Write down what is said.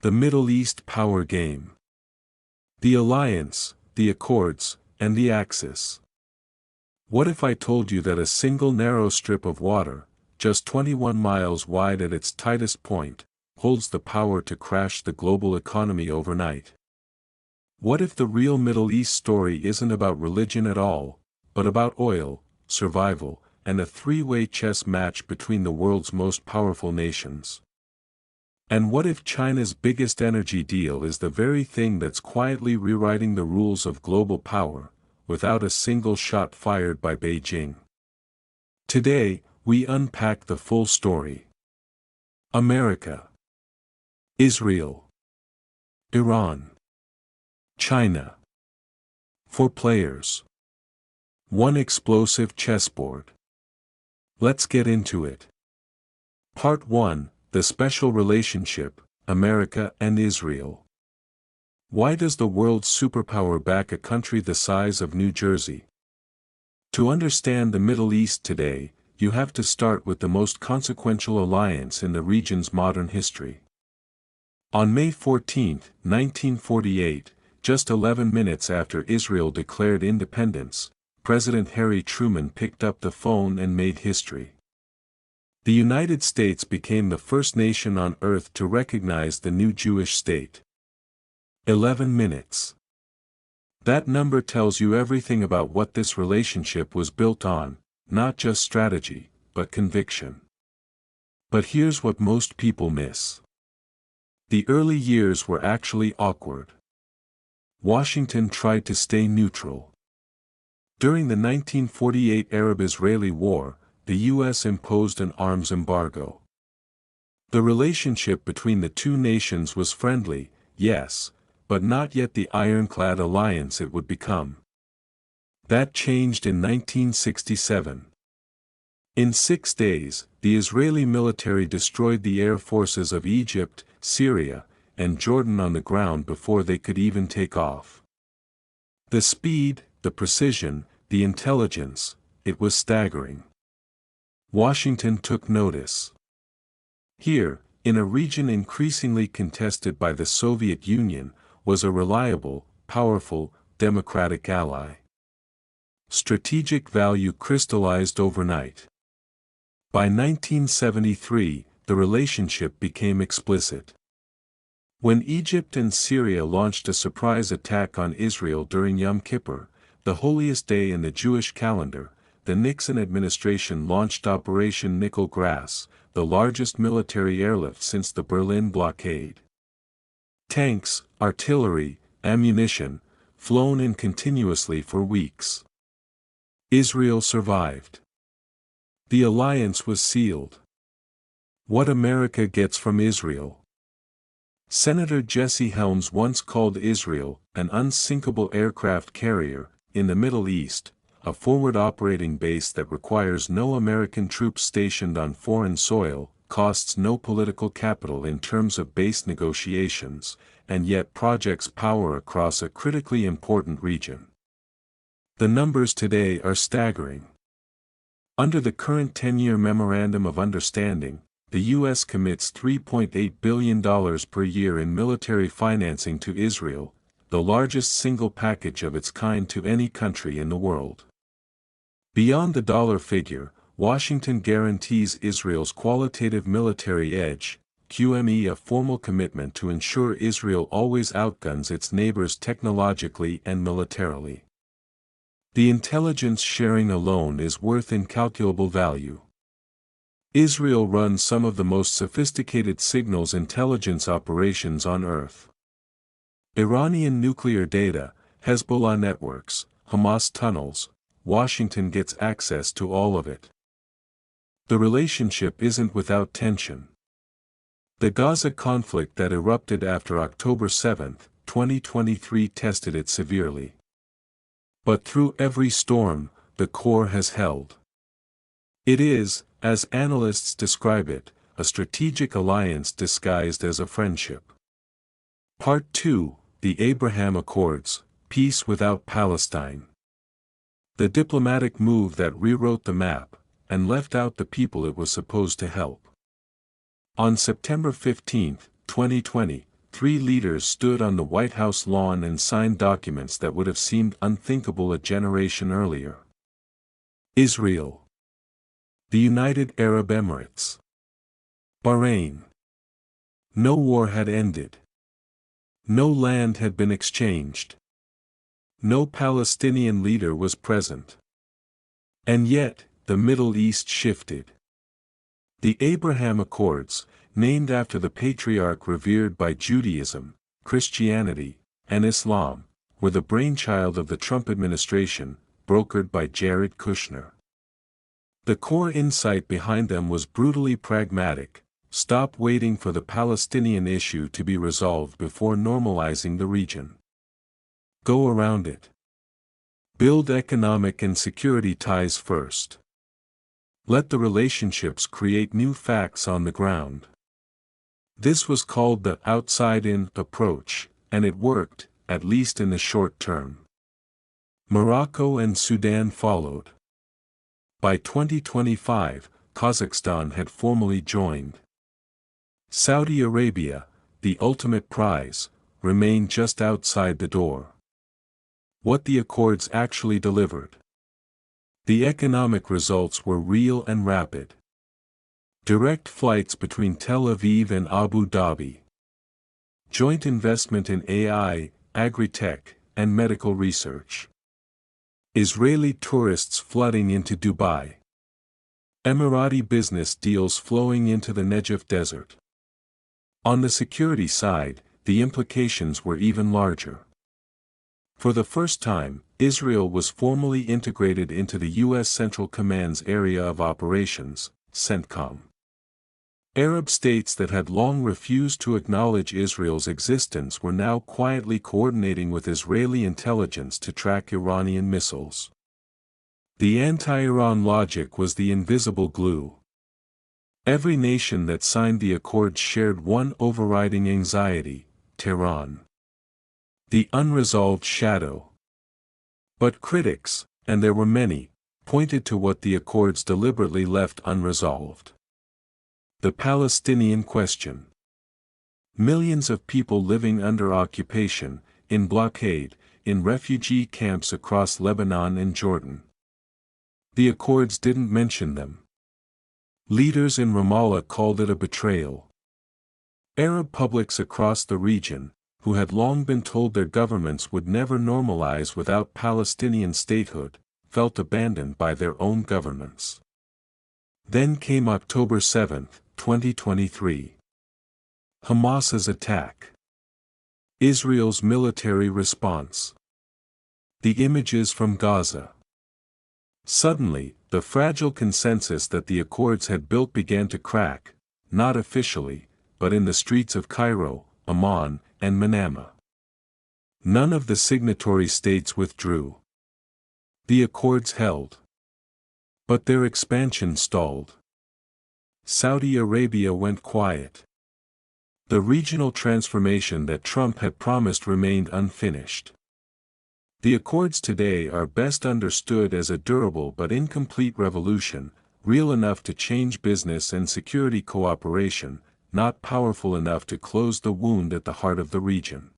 The Middle East Power Game. The Alliance, the Accords, and the Axis. What if I told you that a single narrow strip of water, just 21 miles wide at its tightest point, holds the power to crash the global economy overnight? What if the real Middle East story isn't about religion at all, but about oil, survival, and a three-way chess match between the world's most powerful nations? And what if China's biggest energy deal is the very thing that's quietly rewriting the rules of global power, without a single shot fired by Beijing? Today, we unpack the full story. America, Israel, Iran, China. 4 players. 1 explosive chessboard. Let's get into it. Part 1. The special relationship, America and Israel. Why does the world's superpower back a country the size of New Jersey? To understand the Middle East today, you have to start with the most consequential alliance in the region's modern history. On May 14, 1948, just 11 minutes after Israel declared independence, President Harry Truman picked up the phone and made history. The United States became the first nation on earth to recognize the new Jewish state. 11 minutes. That number tells you everything about what this relationship was built on, not just strategy, but conviction. But here's what most people miss. The early years were actually awkward. Washington tried to stay neutral. During the 1948 Arab-Israeli War, the U.S. imposed an arms embargo. The relationship between the two nations was friendly, yes, but not yet the ironclad alliance it would become. That changed in 1967. In 6 days, the Israeli military destroyed the air forces of Egypt, Syria, and Jordan on the ground before they could even take off. The speed, the precision, the intelligence, it was staggering. Washington took notice. Here, in a region increasingly contested by the Soviet Union, was a reliable, powerful, democratic ally. Strategic value crystallized overnight. By 1973, the relationship became explicit. When Egypt and Syria launched a surprise attack on Israel during Yom Kippur, the holiest day in the Jewish calendar, the Nixon administration launched Operation Nickel Grass, the largest military airlift since the Berlin blockade. Tanks, artillery, ammunition, flown in continuously for weeks. Israel survived. The alliance was sealed. What America gets from Israel. Senator Jesse Helms once called Israel an unsinkable aircraft carrier in the Middle East, a forward operating base that requires no American troops stationed on foreign soil, costs no political capital in terms of base negotiations, and yet projects power across a critically important region. The numbers today are staggering. Under the current 10-year Memorandum of Understanding, the U.S. commits $3.8 billion per year in military financing to Israel, the largest single package of its kind to any country in the world. Beyond the dollar figure, Washington guarantees Israel's qualitative military edge, QME, a formal commitment to ensure Israel always outguns its neighbors technologically and militarily. The intelligence sharing alone is worth incalculable value. Israel runs some of the most sophisticated signals intelligence operations on Earth. Iranian nuclear data, Hezbollah networks, Hamas tunnels, Washington gets access to all of it. The relationship isn't without tension. The Gaza conflict that erupted after October 7, 2023 tested it severely. But through every storm, the core has held. It is, as analysts describe it, a strategic alliance disguised as a friendship. Part 2, the Abraham Accords, Peace Without Palestine. The diplomatic move that rewrote the map, and left out the people it was supposed to help. On September 15, 2020, three leaders stood on the White House lawn and signed documents that would have seemed unthinkable a generation earlier. Israel, the United Arab Emirates, Bahrain. No war had ended. No land had been exchanged. No Palestinian leader was present. And yet, the Middle East shifted. The Abraham Accords, named after the patriarch revered by Judaism, Christianity, and Islam, were the brainchild of the Trump administration, brokered by Jared Kushner. The core insight behind them was brutally pragmatic: stop waiting for the Palestinian issue to be resolved before normalizing the region. Go around it. Build economic and security ties first. Let the relationships create new facts on the ground. This was called the outside-in approach, and it worked, at least in the short term. Morocco and Sudan followed. By 2025, Kazakhstan had formally joined. Saudi Arabia, the ultimate prize, remained just outside the door. What the Accords actually delivered. The economic results were real and rapid. Direct flights between Tel Aviv and Abu Dhabi. Joint investment in AI, agri-tech, and medical research. Israeli tourists flooding into Dubai. Emirati business deals flowing into the Negev desert. On the security side, the implications were even larger. For the first time, Israel was formally integrated into the U.S. Central Command's Area of Operations, CENTCOM. Arab states that had long refused to acknowledge Israel's existence were now quietly coordinating with Israeli intelligence to track Iranian missiles. The anti-Iran logic was the invisible glue. Every nation that signed the accords shared one overriding anxiety: Tehran. The unresolved shadow. But critics, and there were many, pointed to what the accords deliberately left unresolved. The Palestinian question. Millions of people living under occupation, in blockade, in refugee camps across Lebanon and Jordan. The accords didn't mention them. Leaders in Ramallah called it a betrayal. Arab publics across the region, who had long been told their governments would never normalize without Palestinian statehood, felt abandoned by their own governments. Then came October 7, 2023. Hamas's attack. Israel's military response. The images from Gaza. Suddenly, the fragile consensus that the accords had built began to crack, not officially, but in the streets of Cairo, Amman, and Manama. None of the signatory states withdrew. The accords held. But their expansion stalled. Saudi Arabia went quiet. The regional transformation that Trump had promised remained unfinished. The accords today are best understood as a durable but incomplete revolution, real enough to change business and security cooperation, not powerful enough to close the wound at the heart of the region.